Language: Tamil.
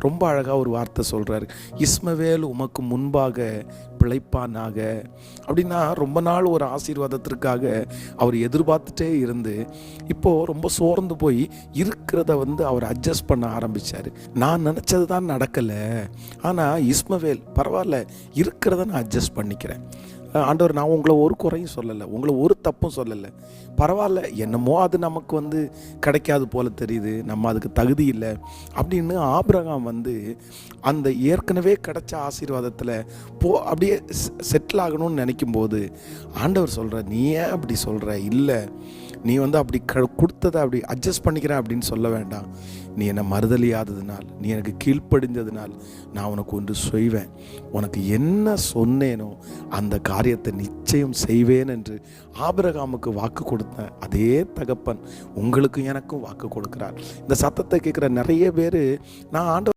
ரொம்ப அழகாக ஒரு வார்த்தை சொல்கிறாரு, இஸ்மவேல் உமக்கு முன்பாக பிழைப்பானாக. அப்படின்னா ரொம்ப நாள் ஒரு ஆசீர்வாதத்திற்காக அவர் எதிர்பார்த்துட்டே இருந்து இப்போது ரொம்ப சோர்ந்து போய் இருக்கிறத அவர் அட்ஜஸ்ட் பண்ண ஆரம்பித்தார். நான் நினச்சது தான் நடக்கலை, ஆனால் இஸ்மவேல் பரவாயில்ல, இருக்கிறத நான் அட்ஜஸ்ட் பண்ணிக்கிறேன். ஆண்டவர், நான் உங்களை ஒரு குறையும் சொல்லலை, உங்களை ஒரு தப்பும் சொல்லலை, பரவாயில்ல, என்னமோ அது நமக்கு கிடைக்காது போல தெரியுது, நம்ம அதுக்கு தகுதி இல்லை அப்படின்னு ஆபிரகாம் அந்த ஏற்கனவே கிடைச்ச ஆசீர்வாதத்தில் அப்படியே செட்டில் ஆகணும்னு நினைக்கும்போது ஆண்டவர் சொல்கிற, நீ ஏன் அப்படி சொல்கிற? இல்லை, நீ அப்படி கொடுத்ததை அப்படி அட்ஜஸ்ட் பண்ணிக்கிற அப்படின்னு சொல்ல வேண்டாம். நீ என்னை மறுதலியாததுனால், நீ எனக்கு கீழ்ப்படிந்ததுனால் நான் உனக்கு ஒன்று செய்வேன். உனக்கு என்ன சொன்னேனோ அந்த காரியத்தை நிச்சயம் செய்வேன் என்று ஆபிரகாமுக்கு வாக்கு கொடுத்த அதே தகப்பன் உங்களுக்கும் எனக்கும் வாக்கு கொடுக்கிறார். இந்த சத்தத்தை கேட்குற நிறைய பேர், நான் ஆண்டவர்